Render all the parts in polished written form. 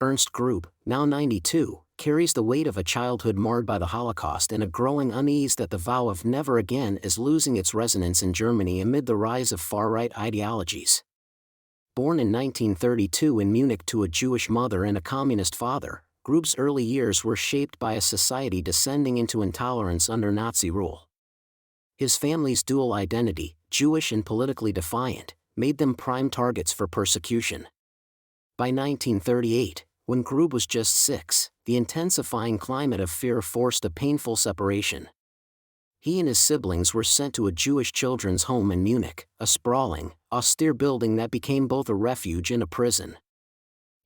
Ernst Grube, now 92, carries the weight of a childhood marred by the Holocaust and a growing unease that the vow of never again is losing its resonance in Germany amid the rise of far-right ideologies. Born in 1932 in Munich to a Jewish mother and a communist father, Grube's early years were shaped by a society descending into intolerance under Nazi rule. His family's dual identity, Jewish and politically defiant, made them prime targets for persecution. By 1938, when Grube was just 6, the intensifying climate of fear forced a painful separation. He and his siblings were sent to a Jewish children's home in Munich, a sprawling, austere building that became both a refuge and a prison.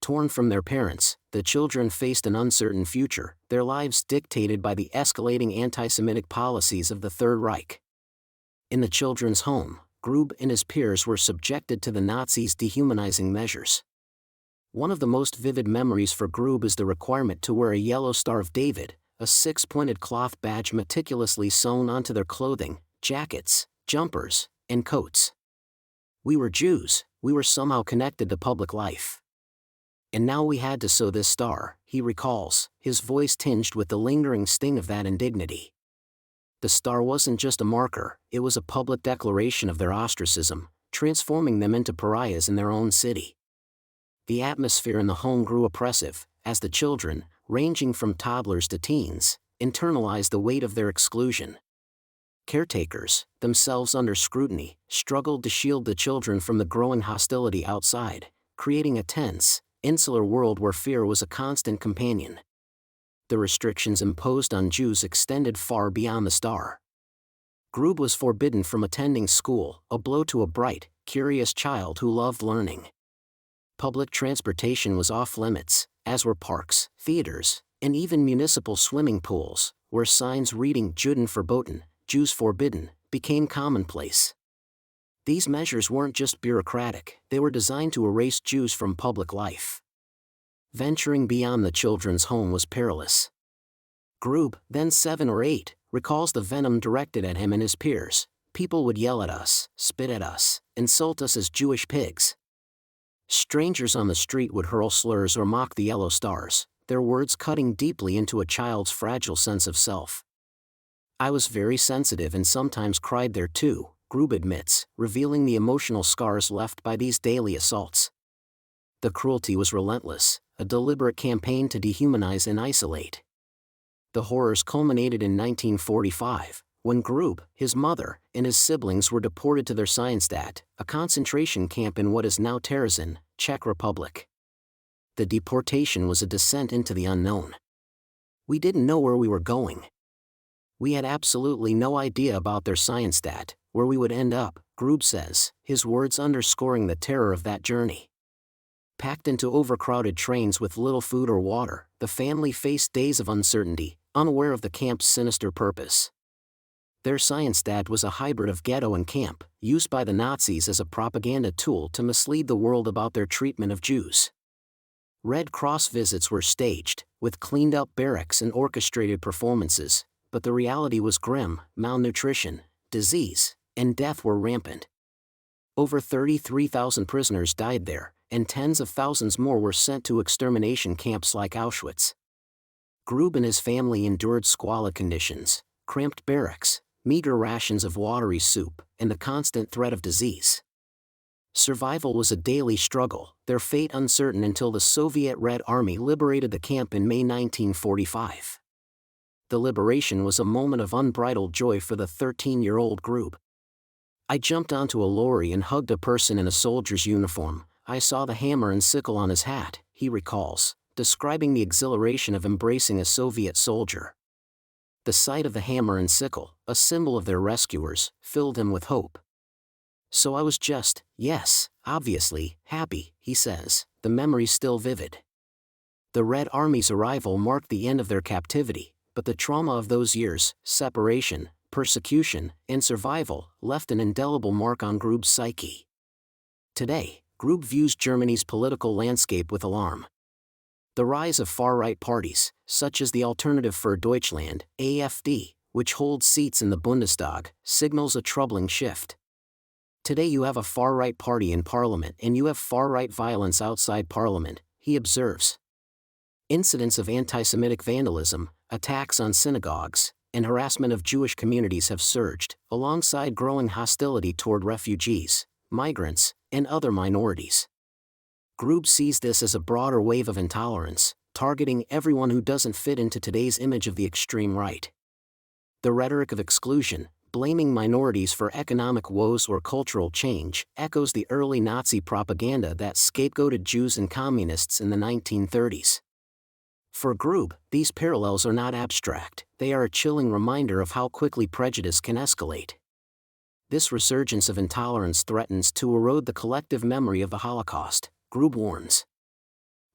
Torn from their parents, the children faced an uncertain future, their lives dictated by the escalating anti-Semitic policies of the Third Reich. In the children's home, Grube and his peers were subjected to the Nazis' dehumanizing measures. One of the most vivid memories for Grube is the requirement to wear a yellow Star of David, a 6-pointed cloth badge meticulously sewn onto their clothing, jackets, jumpers, and coats. We were Jews, we were somehow connected to public life. And now we had to sew this star, he recalls, his voice tinged with the lingering sting of that indignity. The star wasn't just a marker, it was a public declaration of their ostracism, transforming them into pariahs in their own city. The atmosphere in the home grew oppressive, as the children, ranging from toddlers to teens, internalized the weight of their exclusion. Caretakers, themselves under scrutiny, struggled to shield the children from the growing hostility outside, creating a tense, insular world where fear was a constant companion. The restrictions imposed on Jews extended far beyond the star. Grube was forbidden from attending school, a blow to a bright, curious child who loved learning. Public transportation was off-limits, as were parks, theaters, and even municipal swimming pools, where signs reading Juden verboten, Jews forbidden, became commonplace. These measures weren't just bureaucratic, they were designed to erase Jews from public life. Venturing beyond the children's home was perilous. Grube, then 7 or 8, recalls the venom directed at him and his peers. People would yell at us, spit at us, insult us as Jewish pigs. Strangers on the street would hurl slurs or mock the yellow stars, their words cutting deeply into a child's fragile sense of self. I was very sensitive and sometimes cried there too, Grube admits, revealing the emotional scars left by these daily assaults. The cruelty was relentless, a deliberate campaign to dehumanize and isolate. The horrors culminated in 1945, when Grube, his mother, and his siblings were deported to their Scienstadt, a concentration camp in what is now Terezin, Czech Republic. The deportation was a descent into the unknown. We didn't know where we were going. We had absolutely no idea about their Scienstadt, where we would end up, Grube says, his words underscoring the terror of that journey. Packed into overcrowded trains with little food or water, the family faced days of uncertainty, unaware of the camp's sinister purpose. Their Scienstadt was a hybrid of ghetto and camp, used by the Nazis as a propaganda tool to mislead the world about their treatment of Jews. Red Cross visits were staged, with cleaned-up barracks and orchestrated performances, but the reality was grim. Malnutrition, disease, and death were rampant. Over 33,000 prisoners died there, and tens of thousands more were sent to extermination camps like Auschwitz. Grube and his family endured squalid conditions, cramped barracks, meager rations of watery soup, and the constant threat of disease. Survival was a daily struggle, their fate uncertain until the Soviet Red Army liberated the camp in May 1945. The liberation was a moment of unbridled joy for the 13-year-old Grube. I jumped onto a lorry and hugged a person in a soldier's uniform. I saw the hammer and sickle on his hat, he recalls, describing the exhilaration of embracing a Soviet soldier. The sight of the hammer and sickle, a symbol of their rescuers, filled him with hope. So I was just, yes, obviously, happy, he says, the memory still vivid. The Red Army's arrival marked the end of their captivity, but the trauma of those years, separation, persecution, and survival, left an indelible mark on Grube's psyche. Today, Grube views Germany's political landscape with alarm. The rise of far-right parties, such as the Alternative für Deutschland, AfD, which holds seats in the Bundestag, signals a troubling shift. Today you have a far-right party in parliament and you have far-right violence outside parliament, he observes. Incidents of anti-Semitic vandalism, attacks on synagogues, and harassment of Jewish communities have surged, alongside growing hostility toward refugees, migrants, and other minorities. Grube sees this as a broader wave of intolerance, targeting everyone who doesn't fit into today's image of the extreme right. The rhetoric of exclusion, blaming minorities for economic woes or cultural change, echoes the early Nazi propaganda that scapegoated Jews and communists in the 1930s. For Grube, these parallels are not abstract, they are a chilling reminder of how quickly prejudice can escalate. This resurgence of intolerance threatens to erode the collective memory of the Holocaust, Grube warns.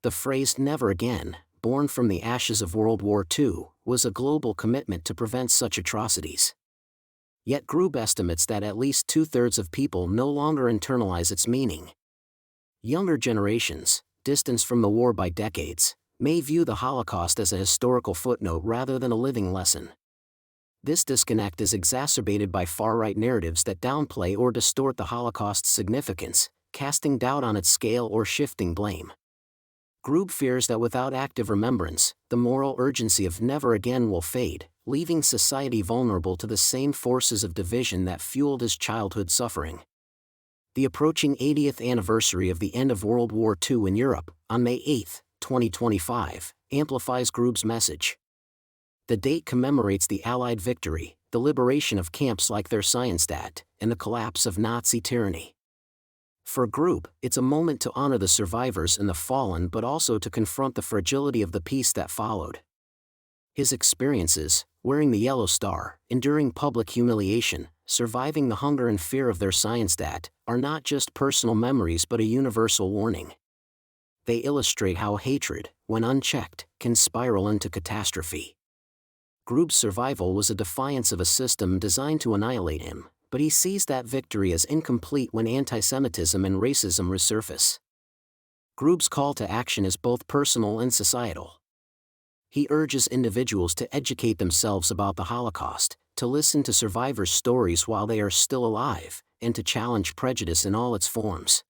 The phrase "never again," born from the ashes of World War II, was a global commitment to prevent such atrocities. Yet Grube estimates that at least 2/3 of people no longer internalize its meaning. Younger generations, distanced from the war by decades, may view the Holocaust as a historical footnote rather than a living lesson. This disconnect is exacerbated by far-right narratives that downplay or distort the Holocaust's significance, casting doubt on its scale or shifting blame. Grube fears that without active remembrance, the moral urgency of "never again" will fade, leaving society vulnerable to the same forces of division that fueled his childhood suffering. The approaching 80th anniversary of the end of World War II in Europe, on May 8, 2025, amplifies Grube's message. The date commemorates the Allied victory, the liberation of camps like Theresienstadt, and the collapse of Nazi tyranny. For Grube, it's a moment to honor the survivors and the fallen but also to confront the fragility of the peace that followed. His experiences, wearing the yellow star, enduring public humiliation, surviving the hunger and fear of Theresienstadt, are not just personal memories but a universal warning. They illustrate how hatred, when unchecked, can spiral into catastrophe. Grube's survival was a defiance of a system designed to annihilate him, but he sees that victory as incomplete when anti-Semitism and racism resurface. Grube's call to action is both personal and societal. He urges individuals to educate themselves about the Holocaust, to listen to survivors' stories while they are still alive, and to challenge prejudice in all its forms.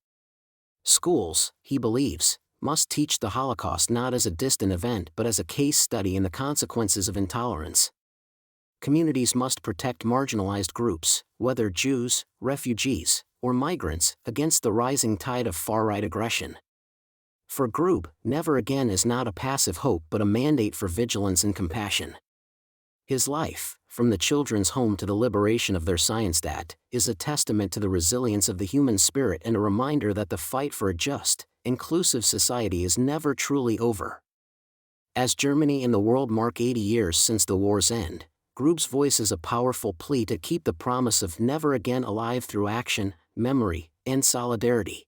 Schools, he believes, must teach the Holocaust not as a distant event but as a case study in the consequences of intolerance. Communities must protect marginalized groups, whether Jews, refugees, or migrants, against the rising tide of far-right aggression. For Grube, "never again" is not a passive hope but a mandate for vigilance and compassion. His life, from the children's home to the liberation of Theresienstadt, is a testament to the resilience of the human spirit and a reminder that the fight for a just, inclusive society is never truly over. As Germany and the world mark 80 years since the war's end, Grube's voice is a powerful plea to keep the promise of "never again" alive through action, memory, and solidarity.